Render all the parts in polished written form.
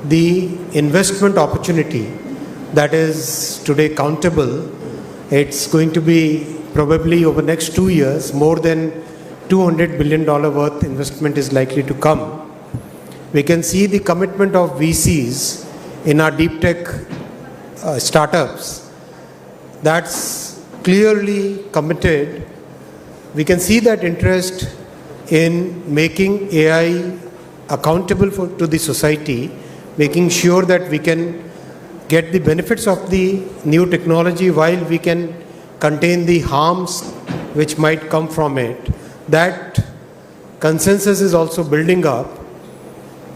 the investment opportunity that is today countable, it's going to be probably over the next 2 years, more than $200 billion worth investment is likely to come. We can see the commitment of VCs in our deep tech startups. That's clearly committed. We can see that interest in making AI accountable to the society, making sure that we can get the benefits of the new technology while we can contain the harms which might come from it. That consensus is also building up.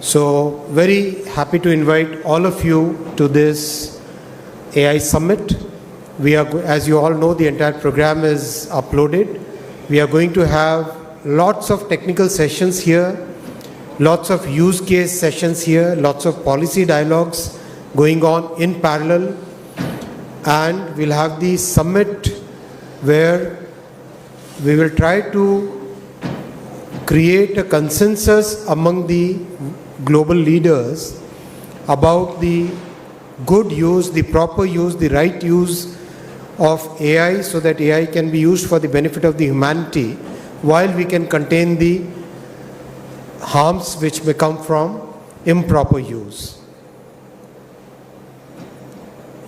So very happy to invite all of you to this AI summit. We are, as you all know, the entire program is uploaded. We are going to have lots of technical sessions here, lots of use case sessions here, lots of policy dialogues going on in parallel, and we'll have the summit where we will try to create a consensus among the global leaders about the good use, the proper use, the right use of AI, so that AI can be used for the benefit of the humanity while we can contain the harms which may come from improper use.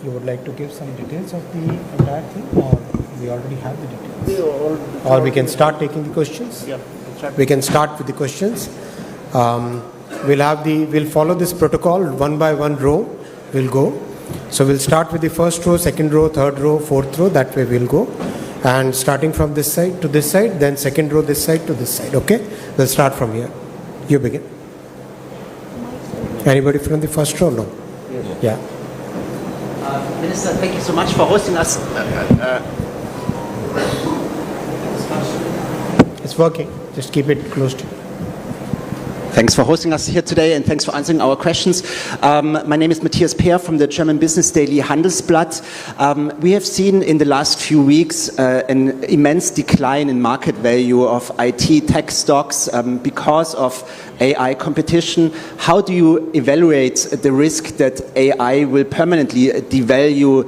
You would like to give some details of the entire thing, or we already have the details? Or we can start taking the questions? Yeah. We can start with the questions. We'll follow this protocol, one by one row we'll go. So we'll start with the first row, second row, third row, fourth row, that way we'll go. And starting from this side to this side, then second row this side to this side, okay? We'll start from here. You begin. Anybody from the first row? No? Yeah. Minister, thank you so much for hosting us. It's working. Just keep it close to you. Thanks for hosting us here today, and thanks for answering our questions. My name is Matthias Peer from the German business daily Handelsblatt. We have seen in the last few weeks an immense decline in market value of IT tech stocks because of AI competition. How do you evaluate the risk that AI will permanently devalue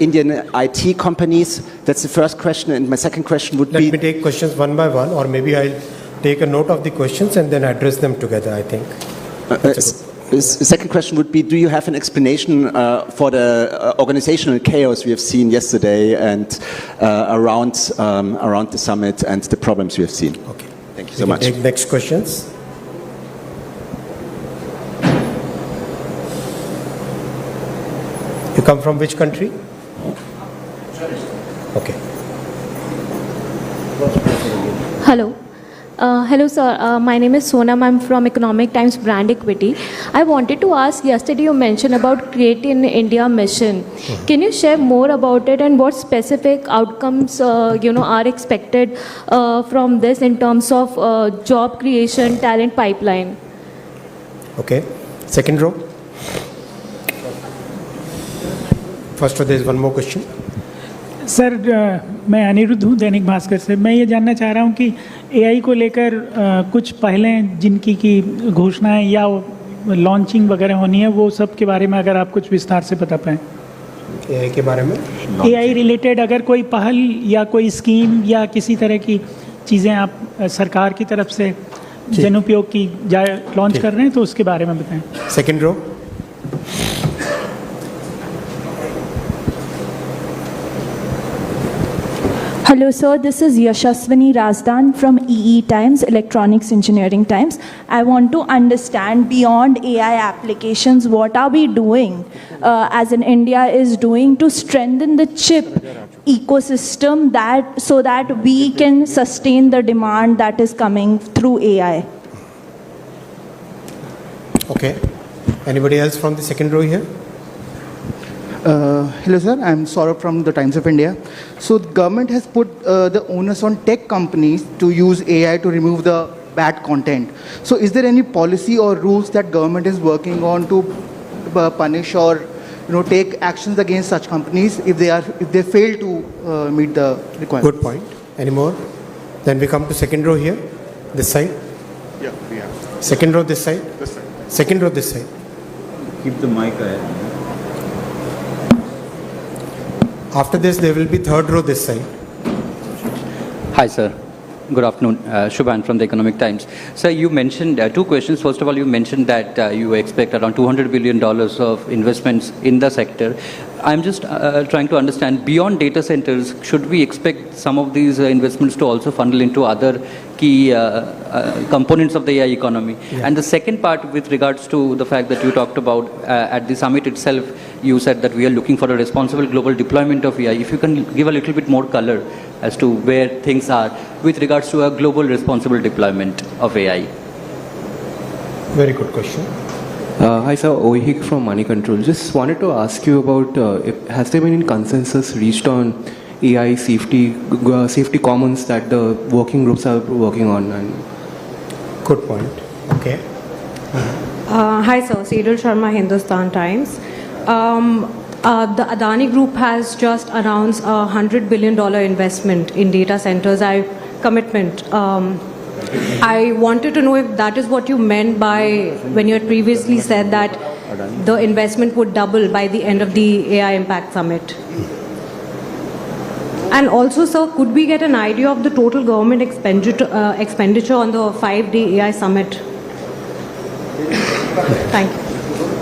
Indian IT companies? That's the first question, and my second question would be... Let me take questions one by one, or maybe I'll take a note of the questions and then address them together, I think. The second question would be, do you have an explanation for the organizational chaos we have seen yesterday and around the summit and the problems we have seen? Okay. Thank you so much. Take next questions. You come from which country? Okay. Hello. Hello, sir. My name is Sonam. I'm from Economic Times Brand Equity. I wanted to ask, yesterday you mentioned about Create in India mission. Can you share more about it and what specific outcomes are expected from this in terms of job creation, talent pipeline? Okay. Second row. First row, there is one more question. Sir मैं अनिरुद्ध हूँ दैनिक भास्कर से. मैं ये जानना चाह रहा हूँ कि एआई को लेकर कुछ पहले जिनकी की घोषणाएं या लॉन्चिंग वगैरह होनी है, वो सब के बारे में अगर आप कुछ विस्तार से बता पाएँ. एआई के बारे में एआई रिलेटेड अगर कोई पहल या कोई स्कीम या किसी तरह की चीज़ें आप सरकार की तरफ से जनउपयोग की लॉन्च कर रहे हैं तो उसके बारे में बताएं. Second row. Hello sir, this is Yashaswini Razdan from EE Times, Electronics Engineering Times. I want to understand beyond AI applications, what are we doing as in India is doing to strengthen the chip ecosystem so that we can sustain the demand that is coming through AI. Okay. Anybody else from the second row here? Hello sir, I'm Saurabh from the Times of India. So the government has put the onus on tech companies to use AI to remove the bad content. So is there any policy or rules that government is working on to punish or take actions against such companies if they fail to meet the requirements? Good point. Any more? Then we come to second row here, this side. Yeah, we have. Second row this side. This side. Second row this side. keep the mic ahead. After this, there will be third row this side. Hi, sir. Good afternoon. Shubhan from the Economic Times. Sir, you mentioned two questions. First of all, you mentioned that you expect around $200 billion of investments in the sector. I'm just trying to understand, beyond data centers, should we expect some of these investments to also funnel into other key components of the AI economy? Yeah. And the second part, with regards to the fact that you talked about at the summit itself, you said that we are looking for a responsible global deployment of AI. If you can give a little bit more color as to where things are with regards to a global responsible deployment of AI. Very good question. Hi sir, Ohik from Money Control. Just wanted to ask you about, has there been any consensus reached on AI safety commons that the working groups are working on? And good point. Okay. Hi sir, Sejal Sharma, Hindustan Times. The Adani Group has just announced a $100 billion investment in data centers. Commitment. I wanted to know if that is what you meant by when you had previously said that the investment would double by the end of the AI Impact Summit. And also, sir, could we get an idea of the total government expenditure on the 5-day AI Summit? Thank you.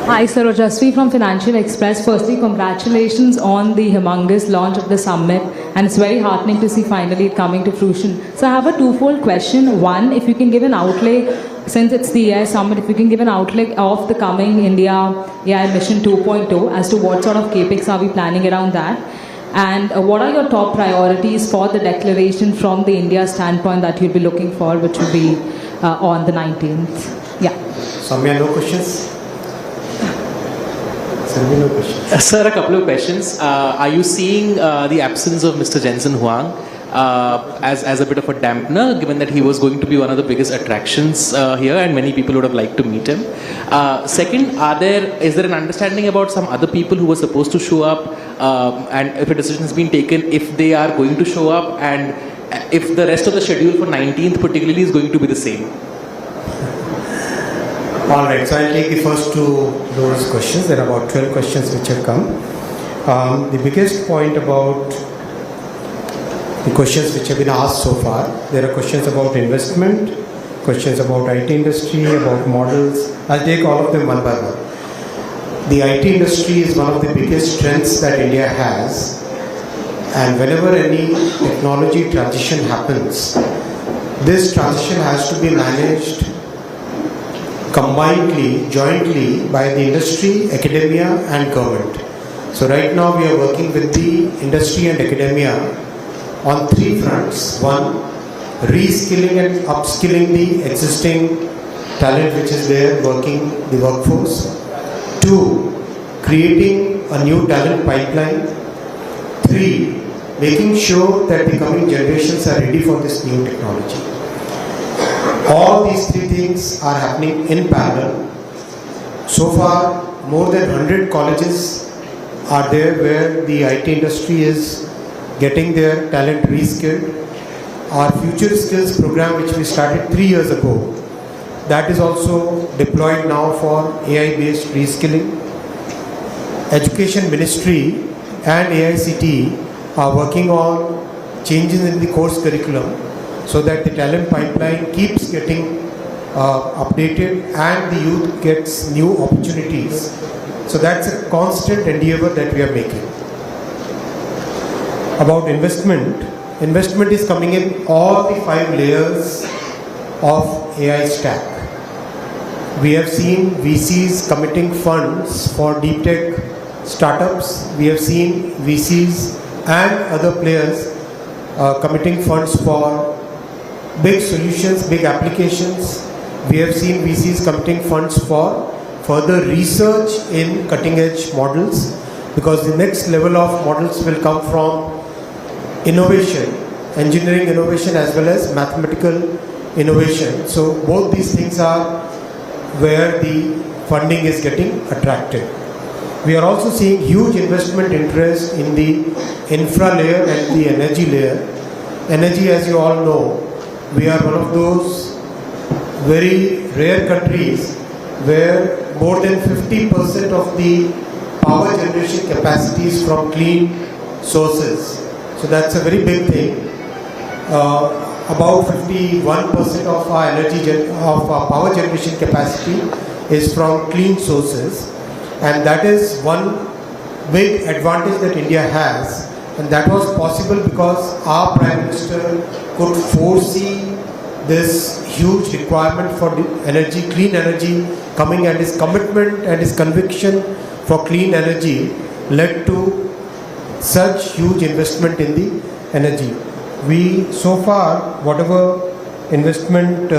Hi, sir. Rajasvi from Financial Express. Firstly, congratulations on the humongous launch of the summit, and it's very heartening to see finally it coming to fruition. So I have a twofold question. One, if you can give an outlay, since it's the AI summit, if you can give an outlay of the coming India AI Mission 2.0 as to what sort of capex are we planning around that? And what are your top priorities for the declaration from the India standpoint that you'll be looking for, which will be on the 19th? Yeah. Samya, no questions? Sir, a couple of questions. Are you seeing the absence of Mr. Jensen Huang as a bit of a dampener, given that he was going to be one of the biggest attractions here and many people would have liked to meet him? Second, is there an understanding about some other people who were supposed to show up, and if a decision has been taken, if they are going to show up, and if the rest of the schedule for 19th particularly is going to be the same? All right, so I'll take the first two those questions. There are about 12 questions which have come. The biggest point about the questions which have been asked so far, there are questions about investment, questions about IT industry, about models. I'll take all of them one by one. The IT industry is one of the biggest strengths that India has, and whenever any technology transition happens, this transition has to be managed combinedly, jointly by the industry, academia and government. So right now we are working with the industry and academia on three fronts. One, reskilling and upskilling the existing talent which is there working the workforce. Two, creating a new talent pipeline. Three, making sure that the coming generations are ready for this new technology. All these three things are happening in parallel. So far, more than 100 colleges are there where the IT industry is getting their talent reskilled. Our Future Skills program, which we started 3 years ago, that is also deployed now for AI-based reskilling. Education Ministry and AICTE are working on changes in the course curriculum so that the talent pipeline keeps getting updated and the youth gets new opportunities. So that's a constant endeavor that we are making. About investment is coming in all the 5 layers of AI stack. We have seen VCs committing funds for deep tech startups. We have seen VCs and other players committing funds for big solutions, big applications. We have seen VCs committing funds for further research in cutting edge models, because the next level of models will come from innovation, engineering innovation as well as mathematical innovation. So both these things are where the funding is getting attracted. We are also seeing huge investment interest in the infra layer and the energy layer. Energy, as you all know, we are one of those very rare countries where more than 50% of the power generation capacities from clean sources. So that's a very big thing. About 51% of our of our power generation capacity is from clean sources, and that is one big advantage that India has, and that was possible because our Prime Minister could foresee this huge requirement for energy, clean energy coming, and his commitment and his conviction for clean energy led to such huge investment in the energy. We, so far, whatever investment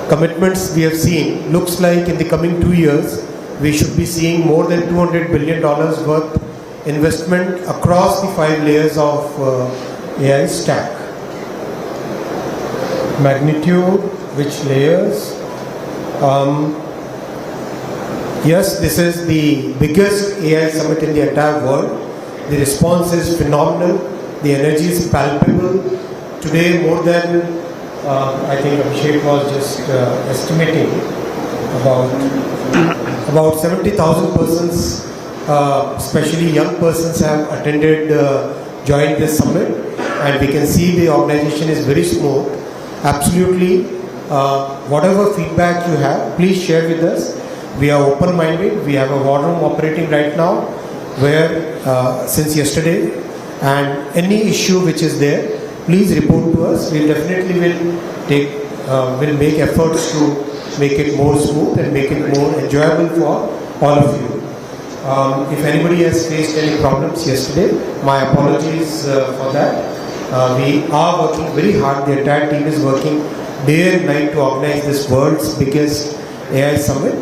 commitments we have seen, looks like in the coming 2 years, we should be seeing more than $200 billion worth investment across the 5 layers of AI stack. Magnitude, which layers? Yes, this is the biggest AI summit in the entire world. The response is phenomenal. The energy is palpable. Today, more than, I think Abhishek was just estimating, about 70,000 persons, especially young persons, have attended, joined this summit, and we can see the organization is very smooth. Absolutely, whatever feedback you have, please share with us. We are open-minded. We have a war room operating right now, where since yesterday, and any issue which is there, please report to us. We definitely will make efforts to make it more smooth and make it more enjoyable for all of you. If anybody has faced any problems yesterday, my apologies for that. We are working very hard. The entire team is working day and night to organize this world's biggest AI summit,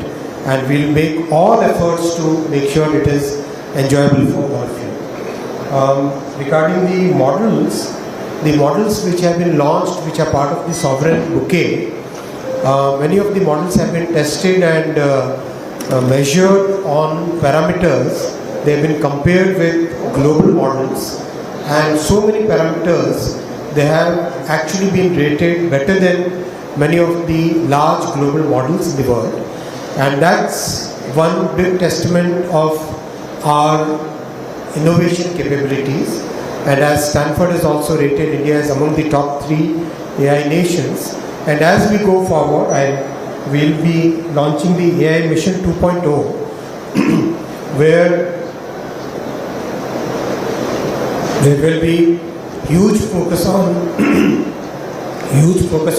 and we'll make all efforts to make sure it is enjoyable for all of you. Regarding the models which have been launched, which are part of the sovereign bouquet, many of the models have been tested and measured on parameters. They have been compared with global models, and so many parameters, they have actually been rated better than many of the large global models in the world. And that's one big testament of our innovation capabilities. And as Stanford has also rated India as among the top 3 AI nations. And as we go forward, we'll be launching the AI Mission 2.0, where there will be huge focus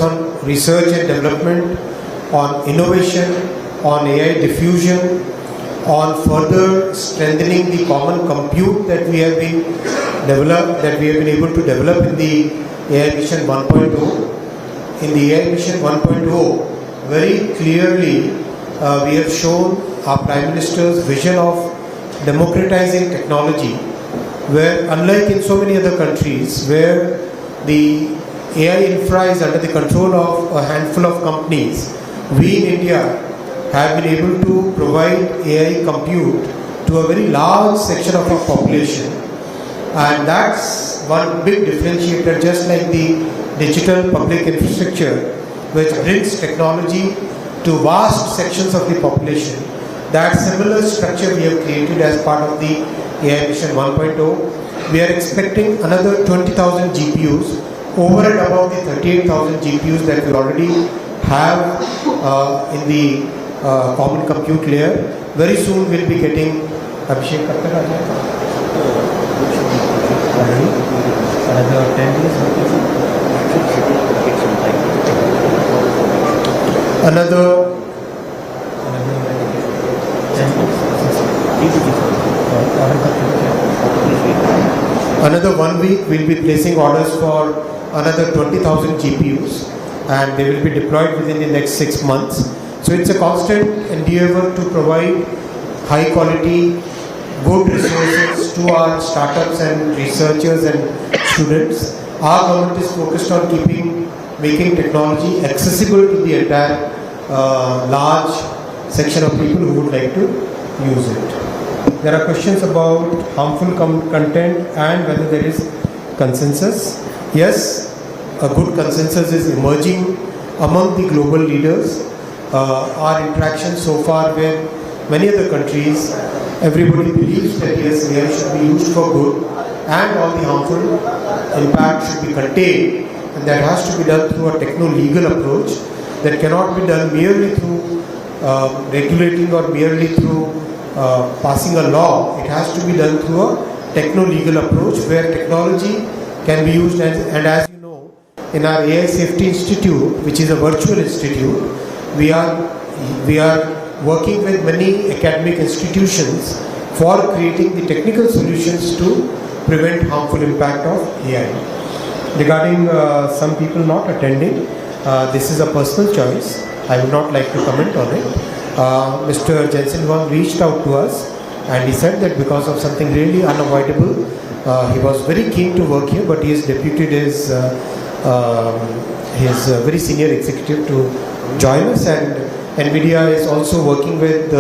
on research and development, on innovation, on AI diffusion, on further strengthening the common compute that we have been able to develop in the AI Mission 1.0. In the AI Mission 1.0, very clearly we have shown our Prime Minister's vision of democratizing technology, where unlike in so many other countries where the AI infra is under the control of a handful of companies, we in India have been able to provide AI compute to a very large section of our population. And that's one big differentiator, just like the digital public infrastructure, which brings technology to vast sections of the population. That similar structure we have created as part of the AI Mission 1.0. We are expecting another 20,000 GPUs over and above the 38,000 GPUs that we already have in the common compute layer. Very soon we'll be getting Abhishek another 10 days. Another 1 week we'll be placing orders for another 20,000 GPUs, and they will be deployed within the next 6 months. So it's a constant endeavor to provide high quality, good resources to our startups and researchers and students. Our government is focused on making technology accessible to the entire large section of people who would like to use it. There are questions about harmful content and whether there is consensus. Yes, a good consensus is emerging among the global leaders. our interaction so far with many other countries, everybody believes that yes, AI should be used for good and all the harmful impact should be contained, and that has to be done through a techno-legal approach that cannot be done merely through regulating or merely through passing a law. It has to be done through a techno-legal approach where technology can be used and as you know, in our AI Safety Institute, which is a virtual institute, we are working with many academic institutions for creating the technical solutions to prevent harmful impact of AI. Regarding some people not attending, this is a personal choice. I would not like to comment on it. Mr. Jensen Huang reached out to us and he said that because of something really unavoidable, he was very keen to work here, but he has deputed his very senior executive to join us, and NVIDIA is also working with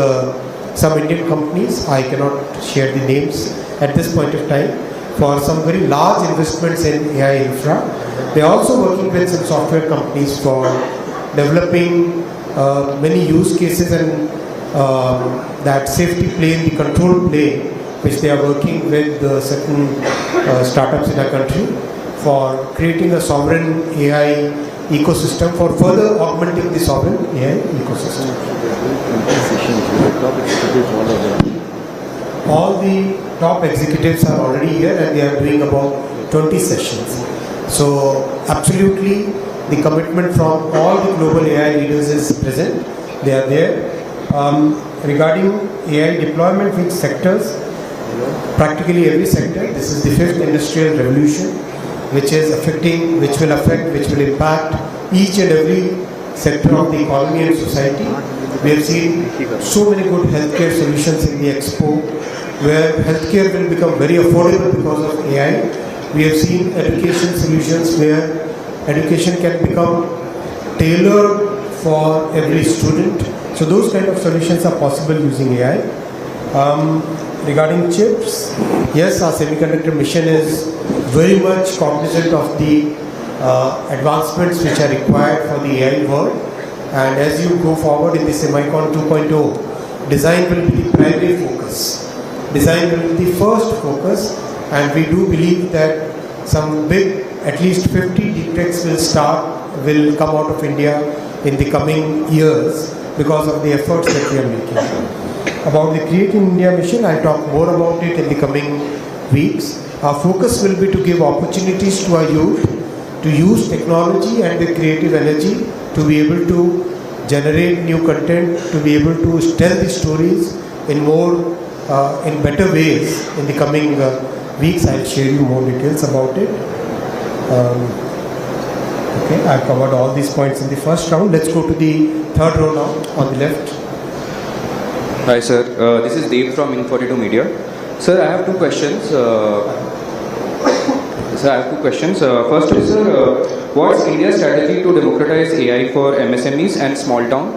some Indian companies. I cannot share the names at this point of time, for some very large investments in AI infra. They are also working with some software companies for developing many use cases and that safety plane, the control plane, which they are working with certain startups in our country for creating a sovereign AI ecosystem for further augmenting the sovereign AI ecosystem. All the top executives are already here and they are doing about 20 sessions. So absolutely the commitment from all the global AI leaders is present. They are there. Regarding AI deployment, which sectors? Practically every sector. This is the fifth industrial revolution, which is affecting, which will impact each and every sector of the economy and society. We have seen so many good healthcare solutions in the expo, where healthcare will become very affordable because of AI. We have seen education solutions where education can become tailored for every student. So those kind of solutions are possible using AI. Regarding chips, yes, our semiconductor mission is very much cognizant of the advancements which are required for the AI world. And as you go forward in the Semicon 2.0, design will be the primary focus. Design will be the first focus, and we do believe that some big, at least 50 Deepfakes will come out of India in the coming years because of the efforts that we are making. About the Creating India mission, I'll talk more about it in the coming weeks. Our focus will be to give opportunities to our youth to use technology and the creative energy to be able to generate new content, to be able to tell the stories in better ways in the coming weeks. I'll share you more details about it. Okay, I've covered all these points in the first round. Let's go to the third row now on the left. Hi sir, this is Dev from In42 Media. Sir, I have two questions. First is, what's India's strategy to democratize AI for MSMEs and small town?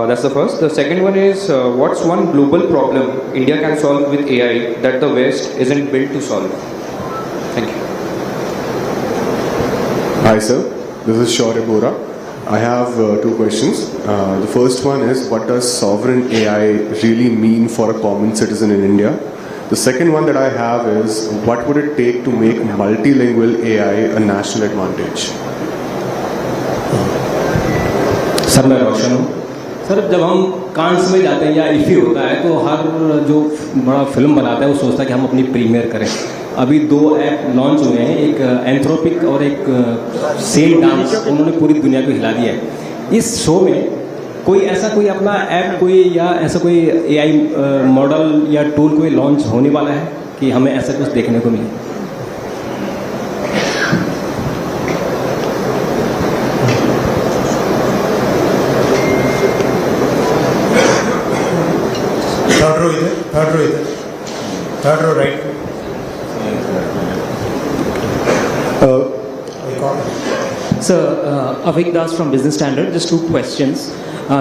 That's the first. The second one is, what's one global problem India can solve with AI that the West isn't built to solve? Thank you. Hi sir, this is Shaurya Bora. I have two questions. The first one is, what does sovereign AI really mean for a common citizen in India? The second one that I have is, what would it take to make multilingual AI a national advantage? Sir मैं रोशन हूँ। Sir जब हम कांस में जाते हैं या इफ़ी होता है तो हर जो बड़ा फिल्म बनाता है वो सोचता है कि हम अपनी प्रीमियर करें। अभी दो ऐप लॉन्च हुए हैं, एक एंथ्रोपिक और एक सेल डांस, उन्होंने पूरी दुनिया को हिला दिया है। इस शो में कोई अपना ऐप कोई या ऐसा कोई एआई मॉडल या टूल कोई लॉन्च होने वाला है कि हमें ऐसा कुछ देखने को मिले? Third row right. Sir, Avik Das from Business Standard. Just two questions.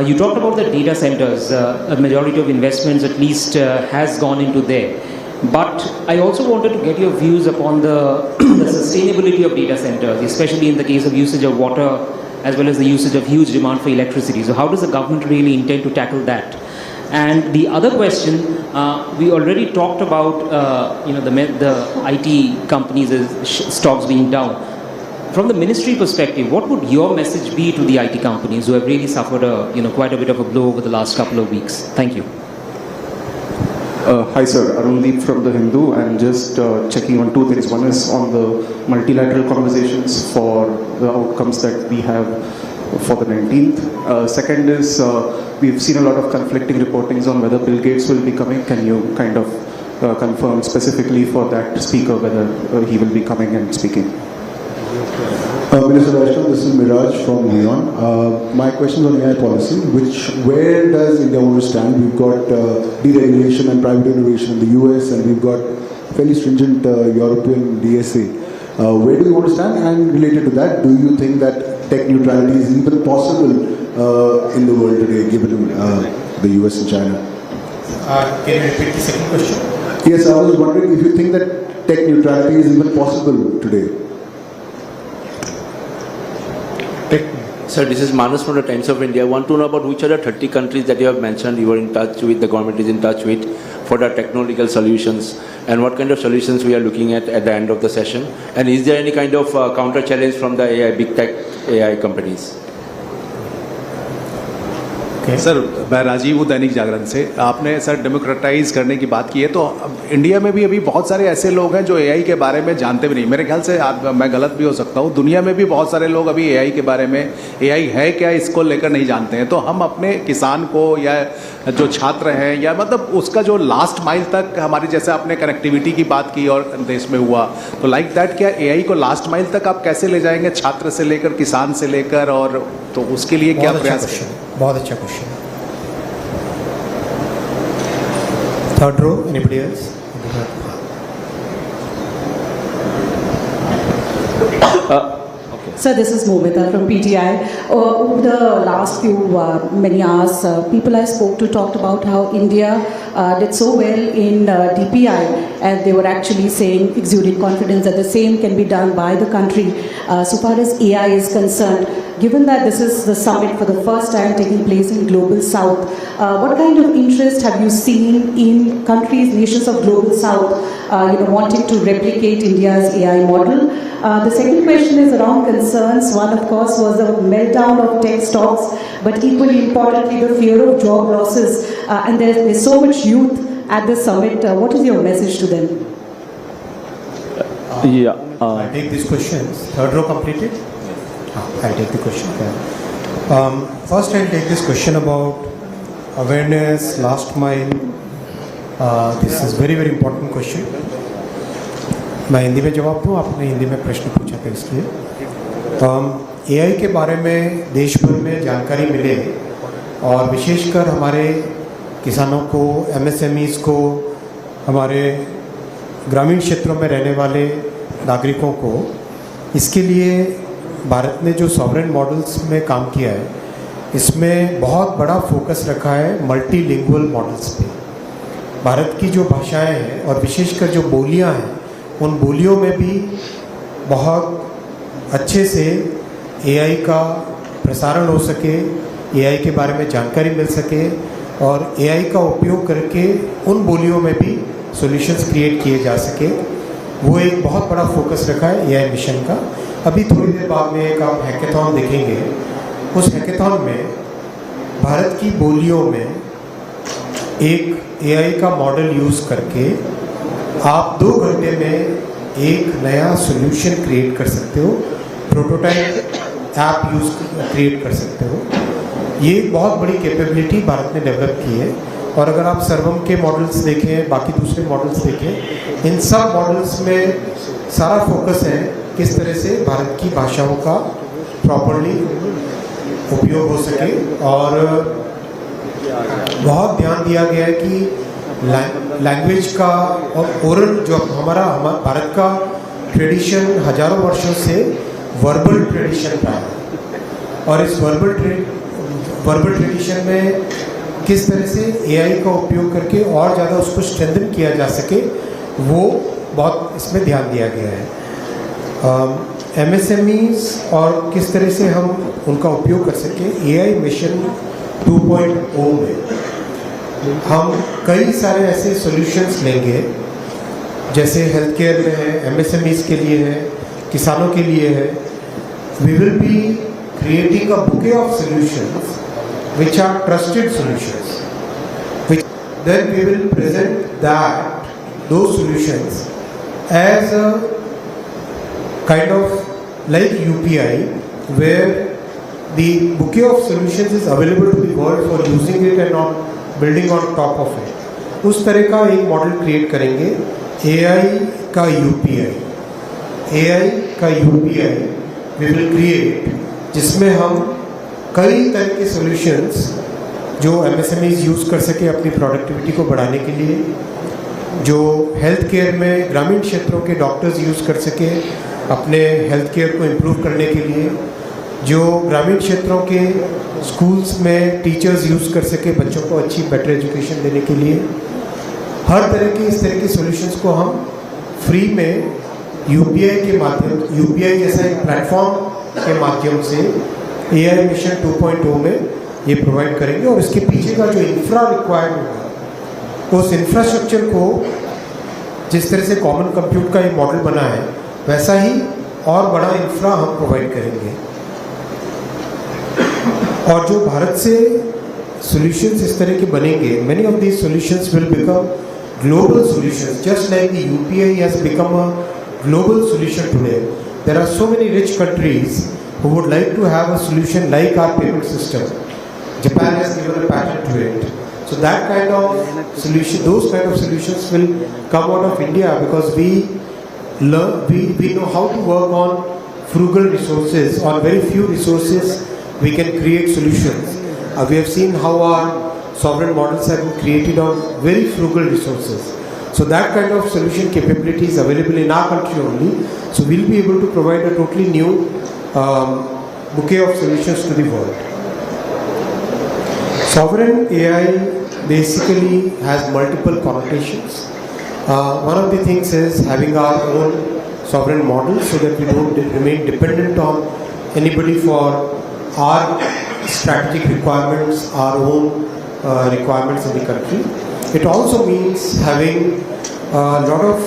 You talked about the data centers. A majority of investments at least has gone into there. But I also wanted to get your views upon the sustainability of data centers, especially in the case of usage of water as well as the usage of huge demand for electricity. So how does the government really intend to tackle that? And the other question, we already talked about the IT companies' stocks being down. From the ministry perspective, what would your message be to the IT companies who have really suffered quite a bit of a blow over the last couple of weeks? Thank you. Hi sir, Arundeep from The Hindu. I'm just checking on two things. One is on the multilateral conversations for the outcomes that we have for the 19th. Second is we've seen a lot of conflicting reportings on whether Bill Gates will be coming. Can you kind of confirm specifically for that speaker whether he will be coming and speaking? Minister Vaishnaw, this is Miraj from Leon. My question is on AI policy. Where does India want to stand? We've got deregulation and private innovation in the US, and we've got fairly stringent European DSA. Where do we want to stand? And related to that, do you think that tech neutrality is even possible in the world today, given the US and China? Can you repeat the second question? Yes, I was wondering if you think that tech neutrality is even possible today. Sir, this is Manas from the Times of India. I want to know about which are the 30 countries that you have mentioned you were in touch with, the government is in touch with for the technological solutions, and what kind of solutions we are looking at the end of the session. And is there any kind of counter challenge from the AI, big tech AI companies? Sir मैं राजीव हूँ दैनिक जागरण से। आपने sir democratise करने की बात की है, तो इंडिया में भी अभी बहुत सारे ऐसे लोग हैं जो एआई के बारे में जानते भी नहीं। मेरे ख्याल से मैं गलत भी हो सकता हूँ, दुनिया में भी बहुत सारे लोग अभी एआई के बारे में, एआई है क्या इसको लेकर नहीं जानते हैं। तो हम अपने किसान को या जो छात्र हैं या मतलब उसका जो लास्ट माइल तक हमारी, जैसे आपने कनेक्टिविटी की बात की और देश में हुआ, तो लाइक दैट क्या एआई को लास्ट माइल तक आप कैसे ले जाएंगे, छात्र से लेकर किसान से लेकर, और तो उसके लिए क्या प्रयास करें? बहुत अच्छा question. Third row, anybody else? Sir, this is Momita from PTI. Over the last few many hours, people I spoke to talked about how India did so well in DPI, and they were actually saying, exuding confidence that the same can be done by the country. So far as AI is concerned, given that this is the summit for the first time taking place in Global South, what kind of interest have you seen in countries, nations of Global South, wanting to replicate India's AI model? The second question is around concerns. One, of course, was the meltdown of tech stocks, but equally importantly, the fear of job losses. And there's so much youth at this summit. What is your message to them? I'll take these questions. Third row completed? I'll take the question. First, I'll take this question about awareness, last mile. This is very, very important question. मैं हिंदी में जवाब दूँ, आपने हिंदी में प्रश्न पूछा था इसलिए। एआई के बारे में देश भर में जानकारी मिले और विशेषकर हमारे किसानों को, एमएसएमईज़ को, हमारे ग्रामीण क्षेत्रों में रहने वाले नागरिकों को, इसके लिए भारत ने जो सॉवरेन मॉडल्स में काम किया है, इसमें बहुत बड़ा फोकस रखा है मल्टीलिंगुअल मॉडल्स पे। भारत की जो भाषाएं हैं और विशेषकर जो बोलियां हैं, उन बोलियों में भी बहुत अच्छे से एआई का प्रसारण हो सके, एआई के बारे में जानकारी मिल सके और एआई का उपयोग करके उन बोलियों में भी सॉल्यूशंस क्रिएट किए जा सके। वो एक बहुत बड़ा फोकस रखा है एआई मिशन का। अभी थोड़ी देर बाद में एक आप हैकेथॉन देखेंगे। उस हैकेथॉन में भारत की बोलियों में एक एआई का मॉडल यूज़ करके आप 2 घंटे में एक नया सॉल्यूशन क्रिएट कर सकते हो, प्रोटोटाइप ऐप क्रिएट कर सकते हो। ये एक बहुत बड़ी कैपेबिलिटी भारत ने डेवलप की है। और अगर आप सर्वम के मॉडल्स देखें, बाकी दूसरे मॉडल्स देखें, इन सब मॉडल्स में सारा फोकस है किस तरह से भारत की भाषाओं का प्रॉपरली उपयोग हो सके। और बहुत ध्यान दिया गया है कि लैंग्वेज का और ओरल जो हमारा भारत का ट्रेडिशन हजारों वर्षों से वर्बल ट्रेडिशन रहा है, और इस वर्बल ट्रेडिशन में किस तरह से एआई का उपयोग करके और ज़्यादा उसको स्ट्रेंथन किया जा सके, वो बहुत इसमें ध्यान दिया गया है। MSMEs और किस तरह से हम उनका उपयोग कर सकें AI मिशन 2.0 में हम कई सारे ऐसे सॉल्यूशंस लेंगे, जैसे हेल्थ केयर में है, MSMEs के लिए है, किसानों के लिए है. We will be creating a bouquet of solutions which are trusted solutions. Which then we will present those solutions as a kind of like UPI, where the bouquet of solutions is available to the world for using it and not building on top of it. उस तरह का एक model create करेंगे AI का UPI. AI का UPI we will create, जिसमें हम कई तरह के solutions जो MSMEs यूज़ कर सके अपनी प्रोडक्टिविटी को बढ़ाने के लिए, जो हेल्थ केयर में ग्रामीण क्षेत्रों के डॉक्टर्स यूज़ कर सके अपने हेल्थ केयर को इम्प्रूव करने के लिए, जो ग्रामीण क्षेत्रों के स्कूल्स में टीचर्स यूज़ कर सके बच्चों को अच्छी बेटर एजुकेशन देने के लिए. हर तरह की इस तरह की सॉल्यूशंस को हम फ्री में UPI के माध्यम, UPI जैसा एक प्लेटफॉर्म के माध्यम से AI मिशन 2.0 में ये प्रोवाइड करेंगे. और इसके पीछे का जो इंफ्रा रिक्वायर्ड होगा, उस इंफ्रास्ट्रक्चर को जिस तरह से कॉमन कंप्यूट का एक मॉडल बना है, वैसा ही और बड़ा इंफ्रा हम प्रोवाइड करेंगे. और जो भारत से सॉल्यूशंस इस तरह के बनेंगे, many of these solutions will become global solutions, just like the UPI has become a global solution today. There are so many rich countries who would like to have a solution like our payment system. Japan has given a patent to it. So that kind of solution, those kind of solutions will come out of India, because we know how to work on frugal resources. On very few resources we can create solutions. We have seen how our sovereign models have been created on very frugal resources. So that kind of solution capability is available in our country only. So we'll be able to provide a totally new bouquet of solutions to the world. Sovereign AI basically has multiple connotations. One of the things is having our own sovereign model so that we don't remain dependent on anybody for our strategic requirements, our own requirements in the country. It also means having a lot of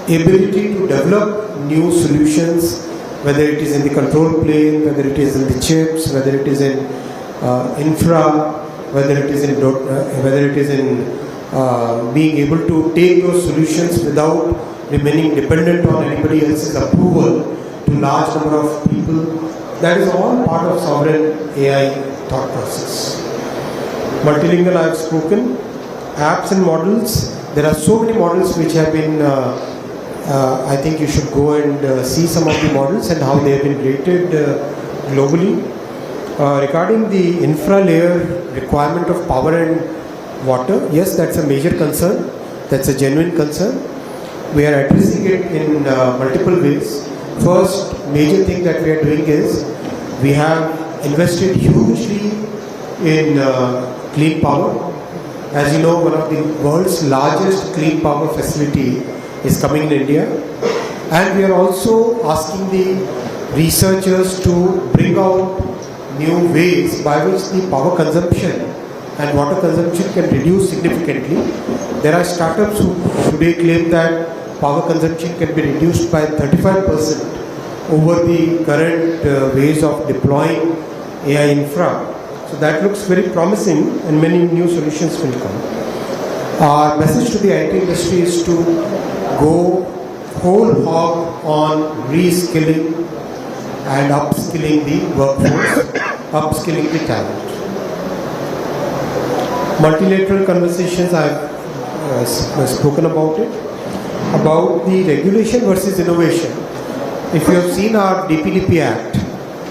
ability to develop new solutions, whether it is in the control plane, whether it is in the chips, whether it is in infra, whether it is in being able to take those solutions without remaining dependent on anybody else's approval to large number of people. That is all part of sovereign AI thought process. Multilingual, I have spoken. Apps and models. There are so many models which have been, I think you should go and see some of the models and how they have been rated globally. Regarding the infra layer requirement of power and water, yes, that's a major concern. That's a genuine concern. We are addressing it in multiple ways. First major thing that we are doing is we have invested hugely in clean power. As you know, one of the world's largest clean power facility is coming in India, and we are also asking the researchers to bring out new ways by which the power consumption and water consumption can reduce significantly. There are startups who today claim that power consumption can be reduced by 35% over the current ways of deploying AI infra. So that looks very promising, and many new solutions will come. Our message to the IT industry is to go whole hog on reskilling and upskilling the workforce, upskilling the talent. Multilateral conversations, I have spoken about it. About the regulation versus innovation. If you have seen our DPDP Act,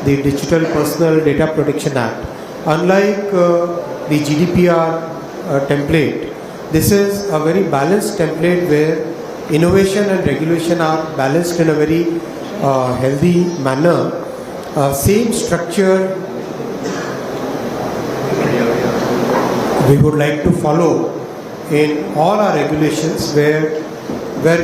the Digital Personal Data Protection Act, unlike the GDPR template, this is a very balanced template where innovation and regulation are balanced in a very healthy manner. Same structure we would like to follow in all our regulations, where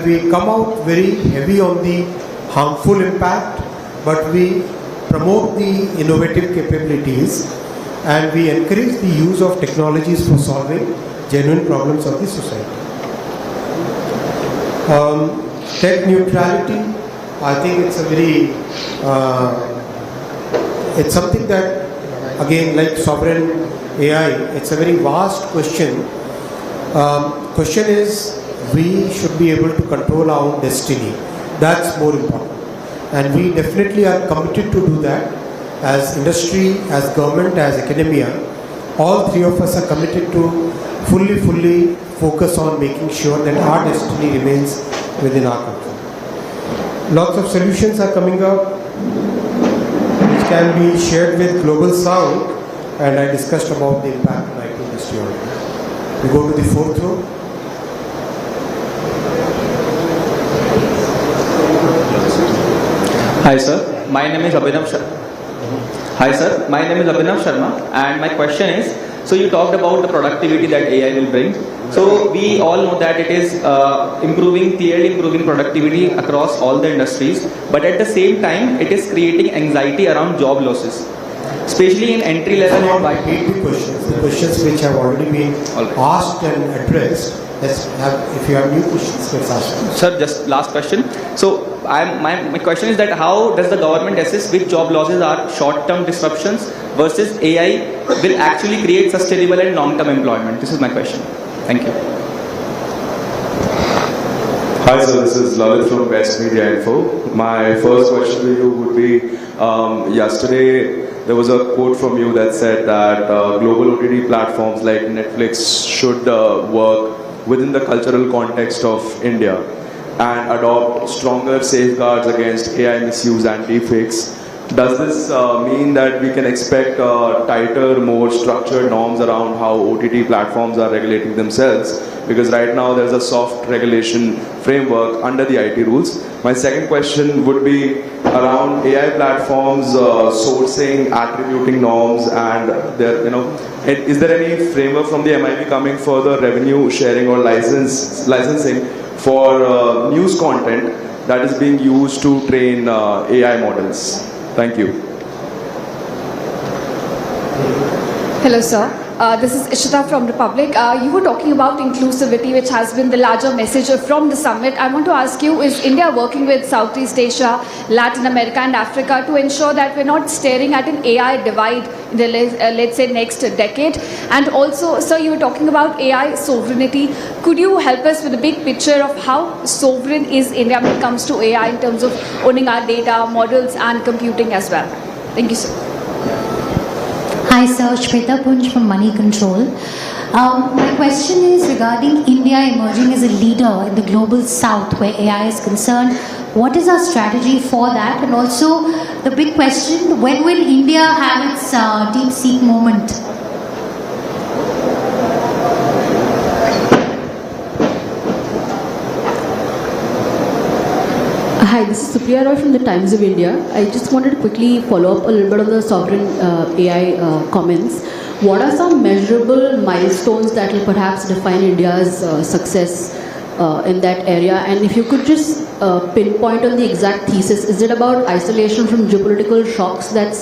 we come out very heavy on the harmful impact, but we promote the innovative capabilities and we encourage the use of technologies for solving genuine problems of the society. Tech neutrality, I think it's a very, it's something that, again, like sovereign AI, it's a very vast question. Question is, we should be able to control our own destiny. That's more important. And we definitely are committed to do that as industry, as government, as academia. All three of us are committed to fully focus on making sure that our destiny remains within our control. Lots of solutions are coming up which can be shared with Global South, and I discussed about the impact on IT industry already. We go to the fourth row. Hi sir, my name is Abhinav Sharma. And my question is, so you talked about the productivity that AI will bring. So we all know that it is clearly improving productivity across all the industries, but at the same time it is creating anxiety around job losses, especially in entry level. I repeat the questions which have already been asked and addressed. If you have new questions, let's ask them. Sir, just last question. So my question is that how does the government assess which job losses are short-term disruptions versus AI will actually create sustainable and long-term employment? This is my question. Thank you. Hi sir, this is Lalit from Best Media Info. My first question to you would be, yesterday there was a quote from you that said that global OTT platforms like Netflix should work within the cultural context of India and adopt stronger safeguards against AI misuse and deepfakes. Does this mean that we can expect tighter, more structured norms around how OTT platforms are regulating themselves? Because right now there's a soft regulation framework under the IT rules. My second question would be around AI platforms sourcing, attributing norms, and is there any framework from the MIB coming further revenue sharing or licensing for news content that is being used to train AI models? Thank you. Hello, sir. This is Ishita from Republic. You were talking about inclusivity, which has been the larger message from the summit. I want to ask you, is India working with Southeast Asia, Latin America and Africa to ensure that we're not staring at an AI divide in the, let's say, next decade? And also, sir, you were talking about AI sovereignty. Could you help us with a big picture of how sovereign is India when it comes to AI in terms of owning our data, models and computing as well? Thank you, sir. Hi sir, Shweta Punj from Money Control. My question is regarding India emerging as a leader in the global south where AI is concerned. What is our strategy for that? And also the big question, when will India have its DeepSeek moment? Hi, this is Supriya Roy from the Times of India. I just wanted to quickly follow up a little bit on the sovereign AI comments. What are some measurable milestones that will perhaps define India's success in that area? And if you could just pinpoint on the exact thesis, is it about isolation from geopolitical shocks that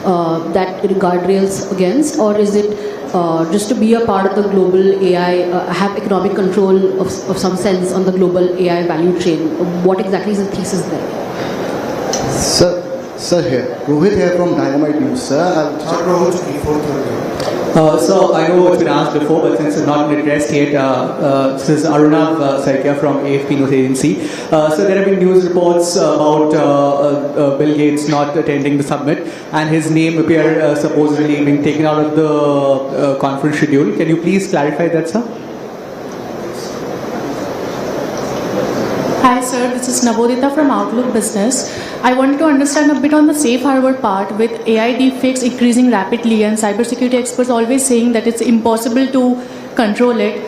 guardrails against, or is it just to be a part of the global AI, have economic control of some sense on the global AI value chain? What exactly is the thesis there? Sir here. Rohit here from Dynamite News, sir. So I know it's been asked before, but since it's not been addressed yet, this is Arunav Saikia from AFP News Agency. So there have been news reports about Bill Gates not attending the summit and his name appear supposedly being taken out of the conference schedule. Can you please clarify that, sir? Hi sir, this is Navodita from Outlook Business. I wanted to understand a bit on the safe harbor part with AI deepfakes increasing rapidly and cybersecurity experts always saying that it's impossible to control it.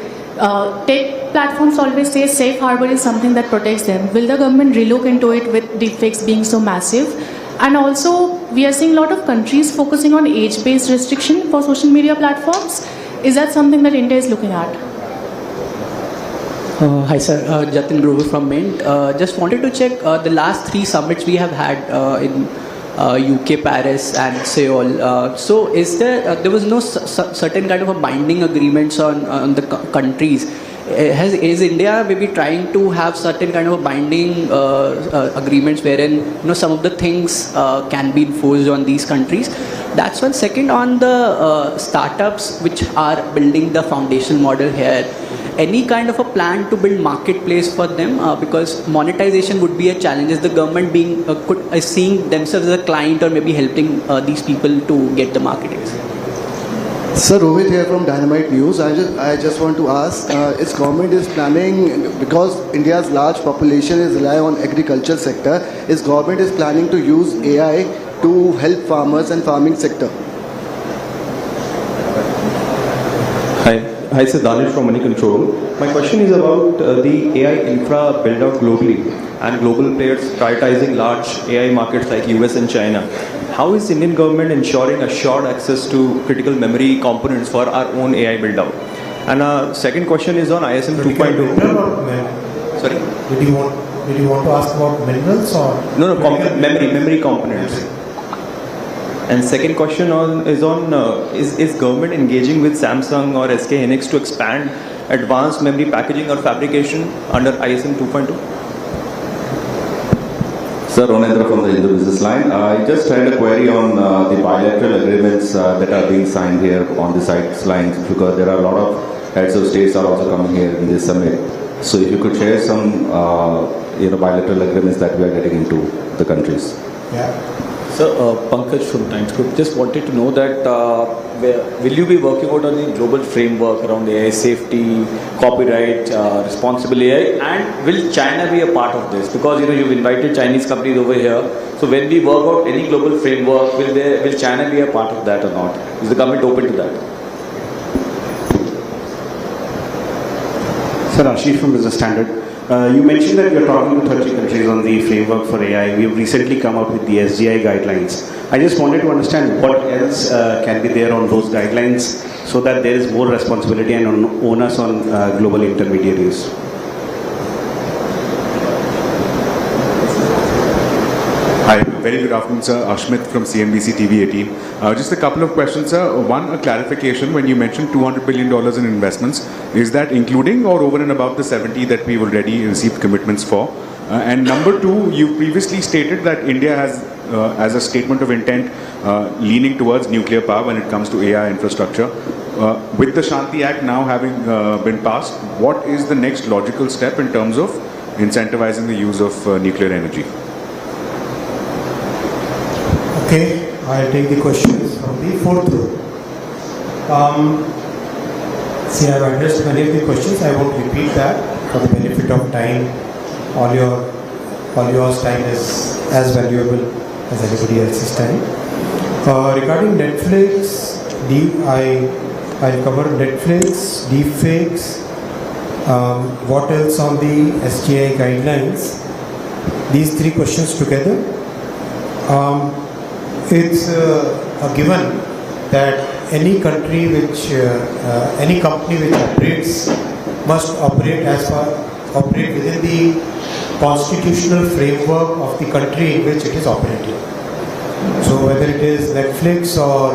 Tech platforms always say safe harbor is something that protects them. Will the government relook into it with deepfakes being so massive? And also, we are seeing a lot of countries focusing on age-based restriction for social media platforms. Is that something that India is looking at? Hi sir, Jatin Grover from Mint. Just wanted to check the last 3 summits we have had in UK, Paris and Seoul. So is there was no certain kind of a binding agreements on the countries. Is India maybe trying to have certain kind of a binding agreements wherein some of the things can be enforced on these countries? That's one. Second, on the startups which are building the foundation model here, any kind of a plan to build marketplace for them, because monetization would be a challenge. Is the government is seeing themselves as a client or maybe helping these people to get the marketplace? Sir, Rohit here from Dynamite News. I just want to ask, its government is planning, because India's large population is rely on agriculture sector, its government is planning to use AI to help farmers and farming sector. Hi, sir, Danish from Money Control. My question is about the AI infra build out globally and global players prioritizing large AI markets like US and China. How is Indian government ensuring assured access to critical memory components for our own AI build out? And second question is on ISM 2.2. Sorry? Did you want to ask about minerals or? No, memory components. And second question is government engaging with Samsung or SK Hynix to expand advanced memory packaging or fabrication under ISM 2.2? Sir, Ronendra from the Hindu Business Line. I just had a query on the bilateral agreements that are being signed here on the sidelines, because there are a lot of heads of states are also coming here in this summit. So if you could share some bilateral agreements that we are getting into the countries. Yeah. Sir, Pankaj from Times Group, just wanted to know that will you be working out on the global framework around AI safety, copyright, responsible AI, and will China be a part of this? Because you've invited Chinese companies over here. So when we work out any global framework, will China be a part of that or not? Is the government open to that? Sir, Ashish from Business Standard. You mentioned that you're talking to 30 countries on the framework for AI. We've recently come out with the SGI guidelines. I just wanted to understand what else can be there on those guidelines so that there is more responsibility and onus on global intermediaries. Hi, very good afternoon, sir. Ashmit from CNBC-TV18. Just a couple of questions, sir. One, a clarification. When you mentioned $200 billion in investments, is that including or over and above the 70 that we've already received commitments for? And number two, you previously stated that India has, as a statement of intent, leaning towards nuclear power when it comes to AI infrastructure. With the Shanti Act now having been passed, what is the next logical step in terms of incentivizing the use of nuclear energy? Okay, I'll take the questions from the fourth row. See, I've addressed many of the questions. I won't repeat that for the benefit of time. All yours time is as valuable as everybody else's time. Regarding Netflix, I'll cover Netflix, Deepfakes, what else on the SGI guidelines. These 3 questions together. It's a given that any country any company which operates must operate within the constitutional framework of the country in which it is operating. So whether it is Netflix or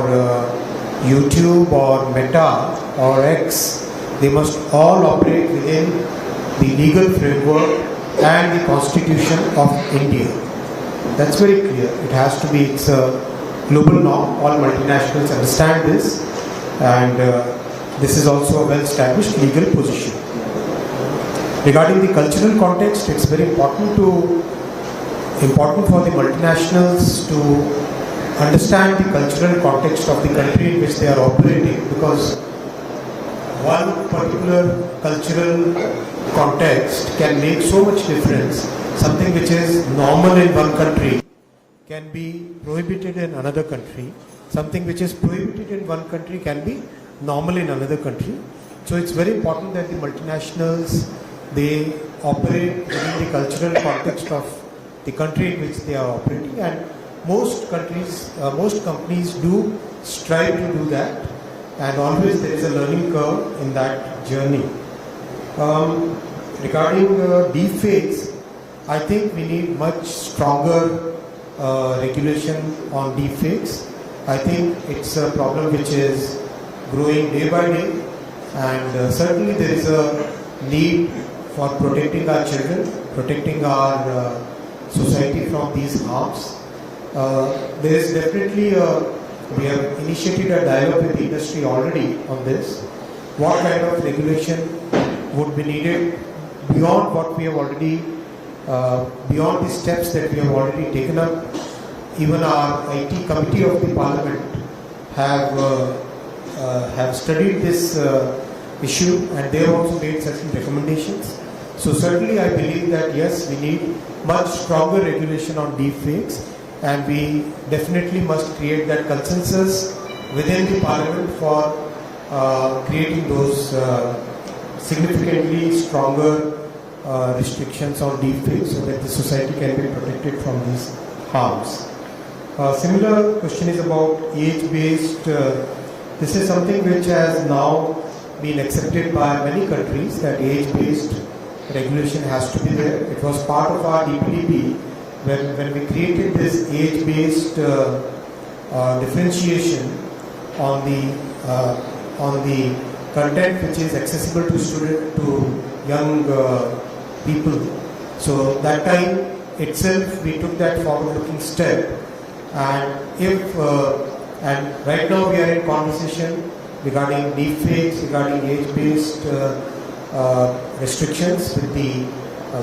YouTube or Meta or X, they must all operate within the legal framework and the Constitution of India. That's very clear. It has to be, it's a global norm. All multinationals understand this, and this is also a well-established legal position. Regarding the cultural context, it's very important for the multinationals to understand the cultural context of the country in which they are operating, because one particular cultural context can make so much difference. Something which is normal in one country can be prohibited in another country. Something which is prohibited in one country can be normal in another country. So it's very important that the multinationals, they operate within the cultural context of the country in which they are operating, and most companies do strive to do that, and always there is a learning curve in that journey. regarding deepfakes, I think we need much stronger regulation on deepfakes. I think it's a problem which is growing day by day, and certainly there is a need for protecting our children, protecting our society from these harms. There is definitely we have initiated a dialogue with the industry already on this. What kind of regulation would be needed beyond what we have already, beyond the steps that we have already taken up. Even our IT committee of the Parliament have studied this issue, and they have also made certain recommendations. So certainly I believe that yes, we need much stronger regulation on deepfakes, and we definitely must create that consensus within the Parliament for creating those significantly stronger restrictions on deepfakes so that the society can be protected from these harms. Similar question is about age-based. This is something which has now been accepted by many countries, that age-based regulation has to be there. It was part of our DPDP when we created this age-based differentiation on the content which is accessible to young people. So that time itself we took that forward-looking step, and right now we are in conversation regarding deepfakes, regarding age-based restrictions with the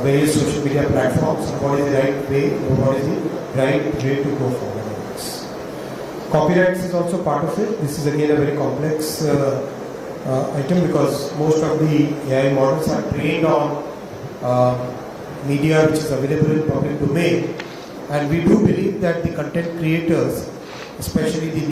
various social media platforms. What is the right way, what is the right way to go forward on this? Copyrights is also part of it. This is again a very complex item, because most of the AI models are trained on media which is available in public domain, and we do believe that the content creators, especially the